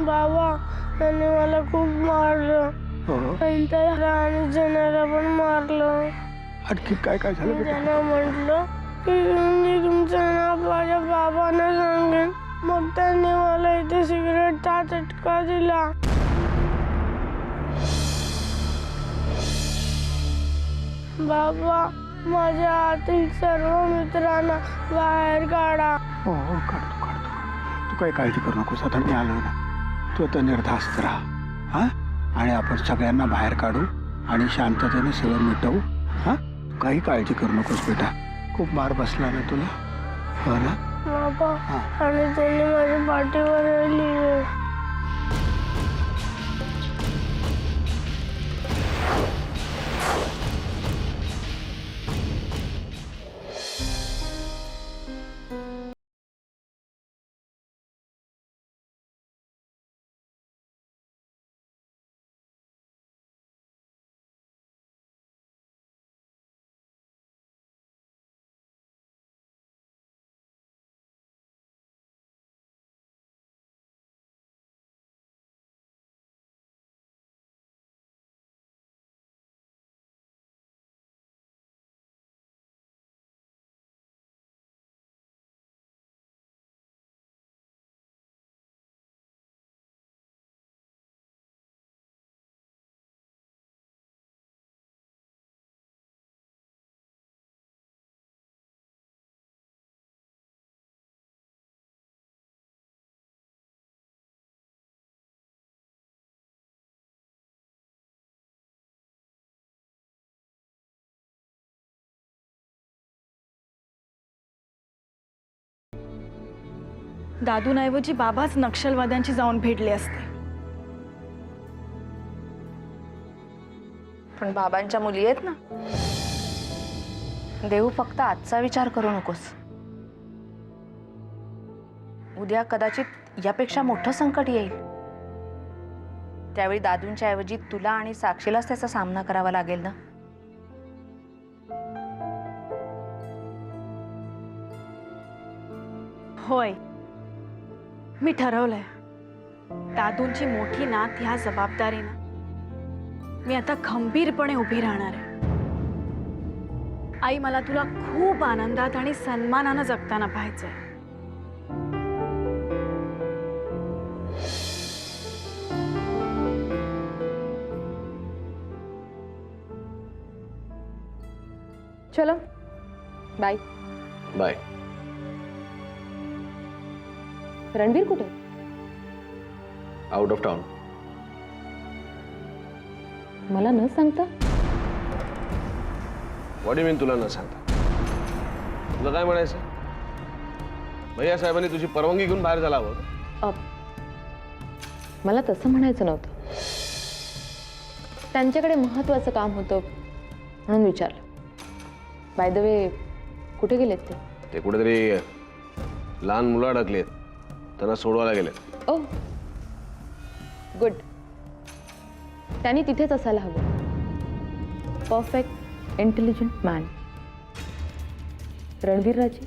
बाबा त्याने मला खूप मारलं. आणि जनाला पण मारलं. आणखी काय काय झालं बेटा? त्यांना म्हटलं की मी तुमचं नाव माझ्या बाबांना सांगेन. मग त्यांनी मला इथे सिगरेटचा चटका दिला. बाबा माझ्या आतील सर्व मित्रांना बाहेर काढा. हो हो काढतो काढतो. तू काही काळजी करू नकोस. आता मी आलो ना. तू आता निर्धास्त राहा. हा आणि आपण सगळ्यांना बाहेर काढू आणि शांततेने सगळं मिटवू. हा काही काळजी करू नकोस बेटा. खूप मार बसला ना तुला? हो ना बाबा आणि त्यांनी माझ्या पाठीवर लिहिले. दादूंऐवजी बाबाच नक्षलवाद्यांची जाऊन भेटले असते. पण बाबांच्या मुली आहेत ना. देऊ फक्त आजचा विचार करू नकोस. उद्या कदाचित यापेक्षा मोठं संकट येईल. त्यावेळी दादूंच्या ऐवजी तुला आणि साक्षीलाच त्याचा सामना करावा लागेल ना. होय मी ठरवलंय. दादूंची मोठी नात ह्या जबाबदारीनं मी आता खंबीरपणे उभी राहणार आहे. आई मला तुला खूप आनंदात आणि सन्मानानं जगताना पाहायचंय. चलो बाय. बाय. रणवीर कुठे? Out of town. मला न सांगता? व्हॉट यू मीन तुला न सांगता? तुला काय म्हणायचं? भैया साहेबांनी तुझी परवानगी घेऊन बाहेर झाला हवं. मला तसं म्हणायचं नव्हतं. त्यांच्याकडे महत्त्वाचं काम होतं म्हणून विचारलं. बाय द वे कुठे गेलेत ते? ते कुठेतरी लहान मुलं अडकलेत. त्यांना सोडवायला गेलेत. ओ गुड. त्यांनी तिथेच असायला हवं. Perfect intelligent man. रणवीर राजे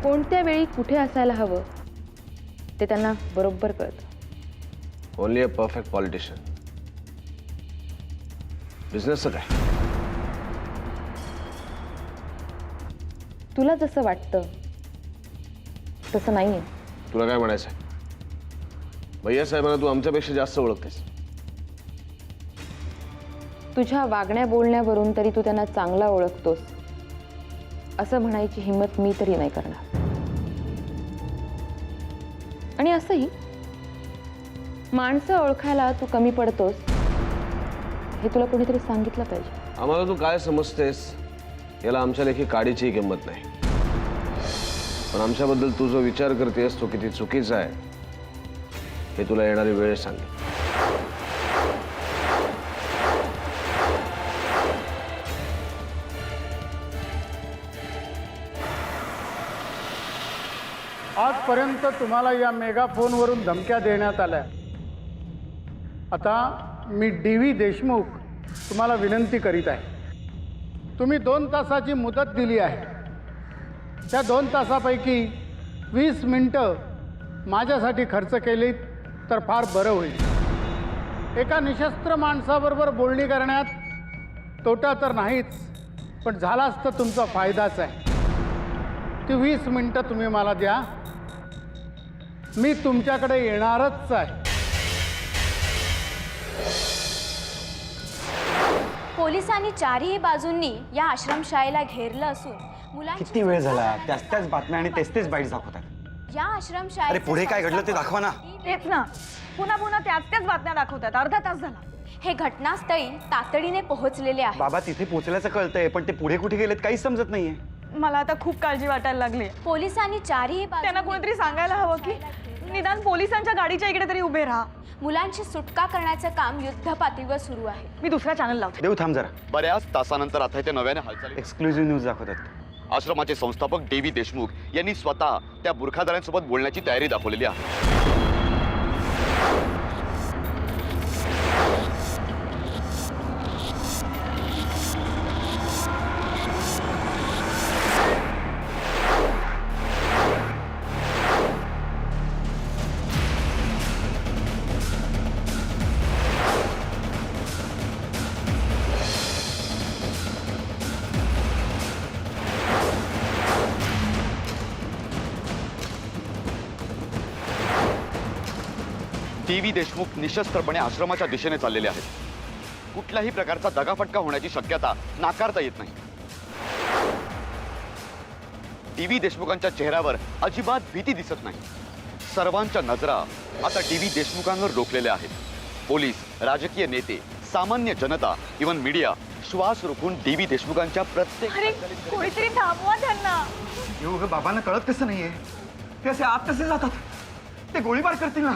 कोणत्या वेळी कुठे असायला हवं ते त्यांना बरोबर कळतं. Only a perfect politician. बिझनेसचं काय? तुला जसं वाटतं तसं नाहीये. तुला काय म्हणायचं? भैया साहेबांना तू आमच्यापेक्षा जास्त ओळखतेस. तुझ्या वागण्या बोलण्यावरून तरी तू त्यांना चांगला ओळखतोस असं म्हणायची हिंमत मी तरी नाही करणार. आणि असंही माणसं ओळखायला तू कमी पडतोस हे तुला कोणीतरी सांगितलं पाहिजे. आम्हाला तू काय समजतेस याला आमच्या लेखी काडीचीही किंमत नाही. पण आमच्याबद्दल तू जो विचार करतेस तो किती चुकीचा आहे हे तुला येणारी वेळ सांगेल. आजपर्यंत तुम्हाला या मेगाफोनवरून धमक्या देण्यात आल्या. आता मी DV देशमुख तुम्हाला विनंती करीत आहे. तुम्ही 2 तासाची मुदत दिली आहे. त्या 2 तासापैकी 20 मिनिटं माझ्यासाठी खर्च केली तर फार बरं होईल. एका निशस्त्र माणसाबरोबर बोलणी करण्यात तोटा तर नाहीच, पण झालाच तर तुमचा फायदाच आहे. ती 20 मिनिटं तुम्ही मला द्या, मी तुमच्याकडे येणारच आहे. पोलिसांनी चारही बाजूंनी या आश्रमशाळेला घेरलं असून मुलांची किती वेळ झाला त्याच बातम्या आणि तेच बाईट्स दाखवतात. या आश्रमशाळेत अरे पुढे काय घडलं ते दाखवा ना. तेच ना, पुन्हा पुन्हा त्याच बातम्या दाखवतात. अर्धा तास झाला. हे घटनास्थळी तातडीने पोहोचलेले आहे. बाबा तिथे पोहोचल्याचं कळतंय, पण ते पुढे कुठे गेलेत काहीच समजत नाहीये. मला आता खूप काळजी वाटायला लागली. पोलिसांनी चारही त्यांना कोणीतरी सांगायला हवं की निदान पोलिसांच्या गाडीच्या इकडे तरी उभे राहा. मुलांची सुटका करण्याचं काम युद्धपातळीवर सुरू आहे. मी दुसरा चॅनल लावते. देव थांब जरा. बऱ्याच तासानंतर आता इथे नव्याने हालचाली. एक्सक्लुझिव्ह न्यूज दाखवतात. आश्रमाचे संस्थापक डी.व्ही. देशमुख यांनी स्वतः त्या बुरखादारांसोबत बोलण्याची तयारी दाखवलेली आहे. डी.व्ही. देशमुख निशस्त्रपणे आश्रमाच्या दिशेने चाललेले आहेत. कुठल्याही प्रकारचा दगाफटका होण्याची शक्यता नाकारता येत नाही. डी.व्ही. देशमुखांच्या चेहऱ्यावर अजिबात भीती दिसत नाही. सर्वांच्या नजरा आता डी.व्ही. देशमुखांवर रोखलेल्या आहेत. पोलीस, राजकीय नेते, सामान्य जनता, इव्हन मीडिया श्वास रोखून डी.व्ही. देशमुखांच्या प्रत्येक कोणीतरी थांबवा त्यांना. येऊ बाबांना कळत कसं नाहीये. ते असे आत कसे जातात? ते गोळीबार करतील ना.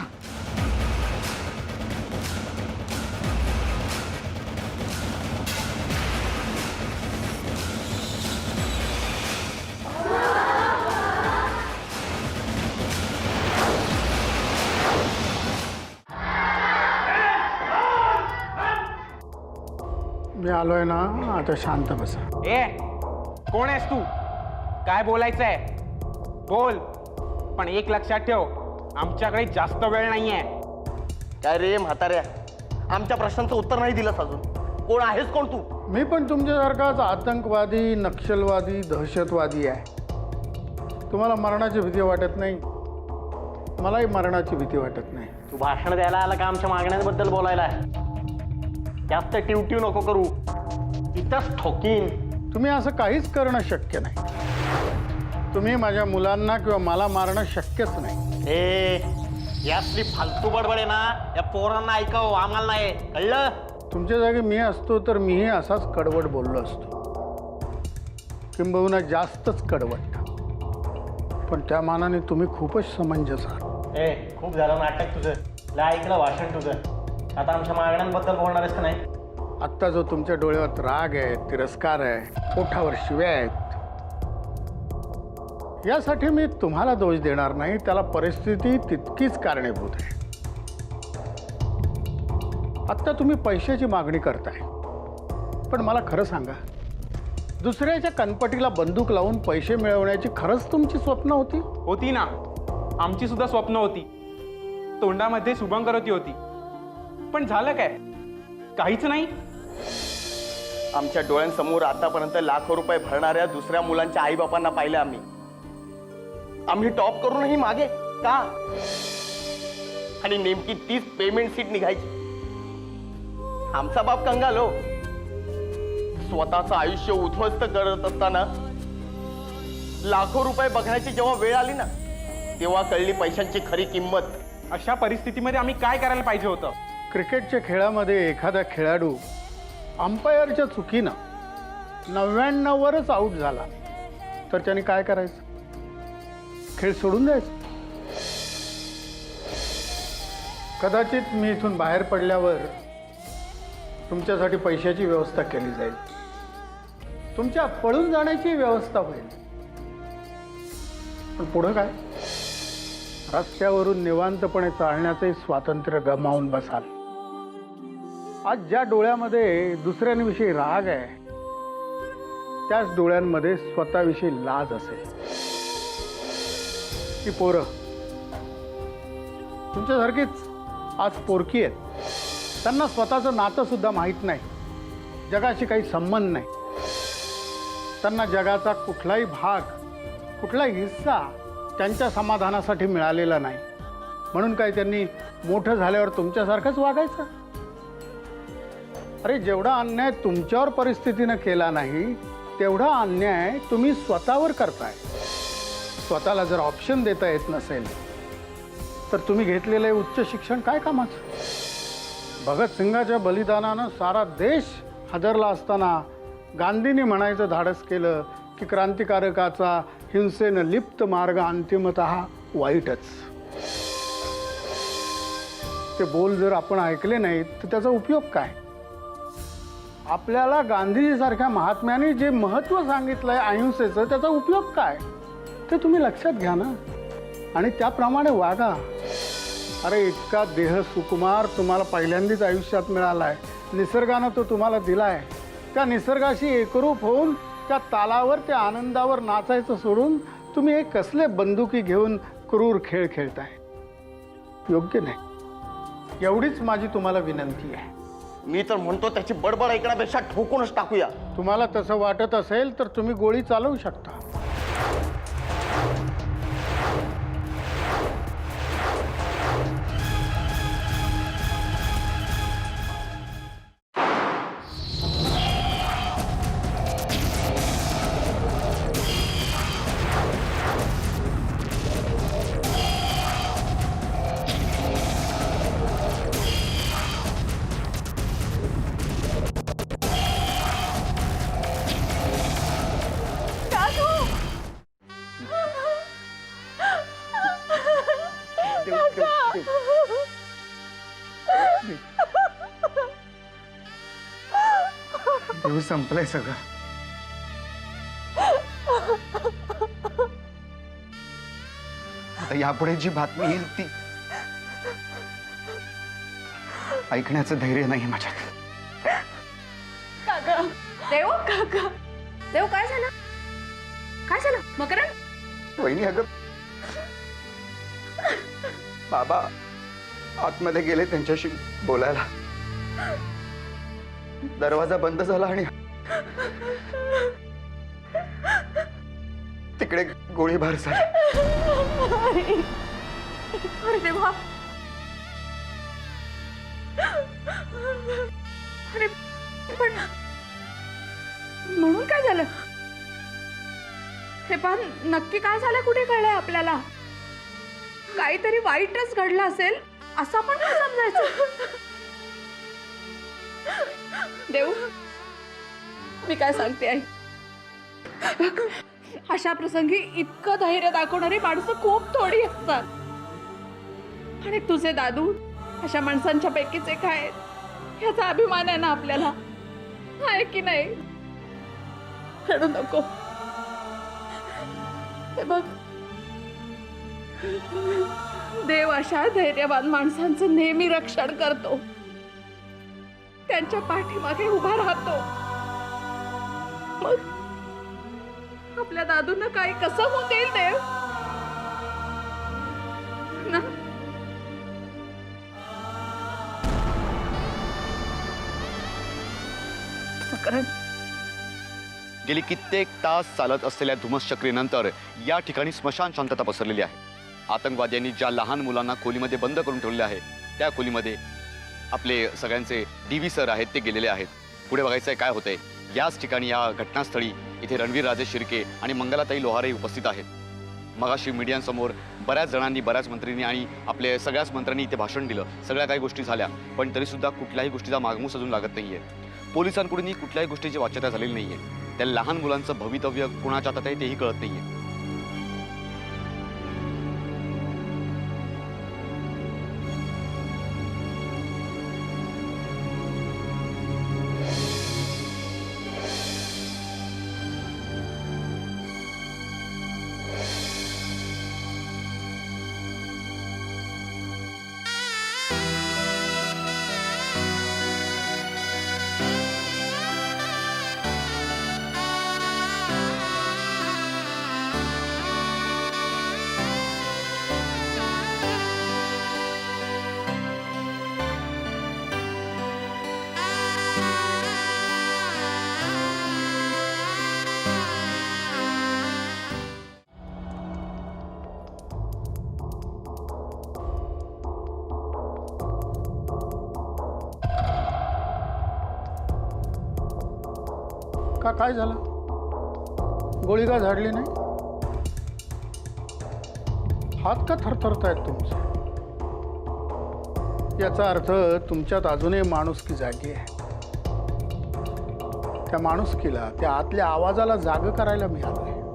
मी आलोय ना, आता शांत बसा. ए कोण आहेस तू? काय बोलायचंय बोल, पण एक लक्षात ठेव, आमच्याकडे जास्त वेळ नाहीये. काय रे म्हाताऱ्या, आमच्या प्रश्नांचं उत्तर नाही दिलंस अजून. कोण आहेस कोण तू? मी पण तुमच्यासारखाच आतंकवादी, नक्षलवादी, दहशतवादी आहे. तुम्हाला मरणाची भीती वाटत नाही, मलाही मरणाची भीती वाटत नाही. तू भाषण द्यायला आला का आमच्या मागण्यांबद्दल बोलायला? जास्त टिवटिव नको करू, इथंच ठोकीन. तुम्ही असं काहीच करणं शक्य नाही. तुम्ही माझ्या मुलांना किंवा मला मारणं शक्यच नाही. ए यातली फालतू बडबड आहे ना, या पोरांना ऐकाव, आम्हाला नाही. कळलं? तुमच्या जागी मी असतो तर मीही असाच कडवट बोललो असतो, किंबहुना जास्तच कडवट. पण त्या मानाने तुम्ही खूपच समंजस आहात. ए खूप झालं नाटक तुझं. ला ऐकलं भाषण तुझं. आता आमच्या मागण्यांबद्दल बोलणार आहेस का नाही? आत्ता जो तुमच्या डोळ्यावर राग आहे, तिरस्कार आहे, ओठावर शिव्या आहेत, यासाठी मी तुम्हाला दोष देणार नाही. त्याला परिस्थिती तितकीच कारणीभूत आहे. आत्ता तुम्ही पैशाची मागणी करताय, पण मला खरं सांगा, दुसऱ्याच्या कनपटीला बंदूक लावून पैसे मिळवण्याची खरंच तुमची स्वप्न होती? होती ना, आमची सुद्धा स्वप्न होती. तोंडामध्ये शुभंकरोती होती, पण झालं काय? काहीच नाही. आमच्या डोळ्यांसमोर आतापर्यंत लाखो रुपये भरणाऱ्या दुसऱ्या मुलांच्या आईबापांना पाहिलं आम्ही. आम्ही टॉप करूनही मागे का? आणि नेमकी तीच पेमेंट सीट निघायची. आमचा बाप कंगाल हो. स्वतःचं आयुष्य उद्ध्वस्त करत असताना लाखो रुपये बघण्याची जेव्हा वेळ आली ना, तेव्हा कळली पैशांची खरी किंमत. अशा परिस्थितीमध्ये आम्ही काय करायला पाहिजे होतं? क्रिकेटच्या खेळामध्ये एखादा खेळाडू अंपायरच्या चुकीनं 99वरच आऊट झाला तर त्याने काय करायचं? खेळ सोडून द्यायचं? कदाचित मी इथून बाहेर पडल्यावर तुमच्यासाठी पैशाची व्यवस्था केली जाईल, तुमच्या पळून जाण्याची व्यवस्था होईल. पण पुढं काय? रस्त्यावरून निवांतपणे चालण्याचे स्वातंत्र्य गमावून बसाल. आज ज्या डोळ्यामध्ये दुसऱ्यांविषयी राग आहे, त्याच डोळ्यांमध्ये स्वतःविषयी लाज असेल. ती पोरं तुमच्यासारखीच आज पोरकी आहेत. त्यांना स्वतःचं नातं सुद्धा माहीत नाही, जगाशी काही संबंध नाही. त्यांना जगाचा कुठलाही भाग, कुठलाही हिस्सा त्यांच्या समाधानासाठी मिळालेला नाही. म्हणून काय त्यांनी मोठं झाल्यावर तुमच्यासारखंच वागायचं? अरे, जेवढा अन्याय तुमच्यावर परिस्थितीनं केला नाही तेवढा अन्याय तुम्ही स्वतःवर करताय. स्वतःला जर ऑप्शन देता येत नसेल तर तुम्ही घेतलेलं उच्च शिक्षण काय कामाचं? भगतसिंगाच्या बलिदानानं सारा देश हादरला असताना गांधींनी म्हणायचं धाडस केलं की क्रांतिकारकाचा हिंसेनं लिप्त मार्ग अंतिमतः वाईटच. ते बोल जर आपण ऐकले नाहीत तर त्याचा उपयोग काय? आपल्याला गांधीजीसारख्या महात्म्याने जे महत्त्व सांगितलंय अहिंसेचं, त्याचा उपयोग काय ते तुम्ही लक्षात घ्या ना, आणि त्याप्रमाणे वागा. अरे, इतका देह सुकुमार तुम्हाला पहिल्यांदाच आयुष्यात मिळालाय. निसर्गानं तो तुम्हाला दिलाय. त्या निसर्गाशी एकरूप होऊन त्या तालावर, त्या आनंदावर नाचायचं सोडून तुम्ही हे कसले बंदुकी घेऊन क्रूर खेळ खेळताय? योग्य नाही. एवढीच माझी तुम्हाला विनंती आहे. मी तर म्हणतो त्याची बडबड ऐकण्यापेक्षा ठोकूनच टाकूया. तुम्हाला तसं वाटत असेल तर तुम्ही गोळी चालवू शकता. देव, संपलंय सगळं. आता यापुढे जी बातमी येईल ती ऐकण्याचं धैर्य नाही माझ्यात. देव देव काय झालं? काय झालं मकरंद? वहिनी, अगं बाबा आतमध्ये गेले त्यांच्याशी बोलायला. दरवाजा बंद झाला आणि तिकडे गोळीबार झाला. अरे देवा, अरे पण म्हणून काय झालं? हे पण नक्की काय झालं? कुठे कळलंय आपल्याला? काहीतरी वाईटच घडलं असेल असं आपण काय समजायचं? देव, मी काय सांगते आई, अशा प्रसंगी इतकं धैर्य दाखवणारी माणसं खूप थोडी असतात. आणि तुझे दादू अशा माणसांच्या पैकीच एक आहेत. याचा अभिमान आहे ना आपल्याला, आहे की नाही? रडू नको. हे बघ, देव अशा धैर्यवान माणसांचं नेहमी रक्षण करतो, त्यांच्या पाठीमागे उभा राहतो. मग आपल्या दादूंना काही कसं होऊन देईल देव ना? गेली कित्येक तास चालत असलेल्या धुमश्चक्रीनंतर या ठिकाणी स्मशान शांतता पसरलेली आहे. आतंकवाद्यांनी ज्या लहान मुलांना खोलीमध्ये बंद करून ठेवलेले आहे त्या खोलीमध्ये आपले सगळ्यांचे DV सर आहेत, ते गेलेले आहेत. पुढे बघायचं आहे काय होतंय. याच ठिकाणी या घटनास्थळी इथे रणवीर राजे शिर्के आणि मंगलाताई लोहारे उपस्थित आहेत. मगाशी मीडियांसमोर बऱ्याच जणांनी, बऱ्याच मंत्र्यांनी आणि आपले सगळ्याच मंत्र्यांनी इथे भाषण दिलं. सगळ्या काही गोष्टी झाल्या, पण तरीसुद्धा कुठल्याही गोष्टीचा मागमूस अजून लागत नाहीये. पोलिसांकडूनही कुठल्याही गोष्टीची वाच्यता झालेली नाहीये. त्या लहान मुलांचं भवितव्य कुणाच्या हातात आहे तेही कळत नाहीये. का काय झालं? गोळी का झाडली नाही? हात का थरथरतायत तुमचे? याचा अर्थ तुमच्यात अजूनही माणुसकी जागी आहे. त्या माणुसकीला, त्या आतल्या आवाजाला जाग करायला मी आलोय.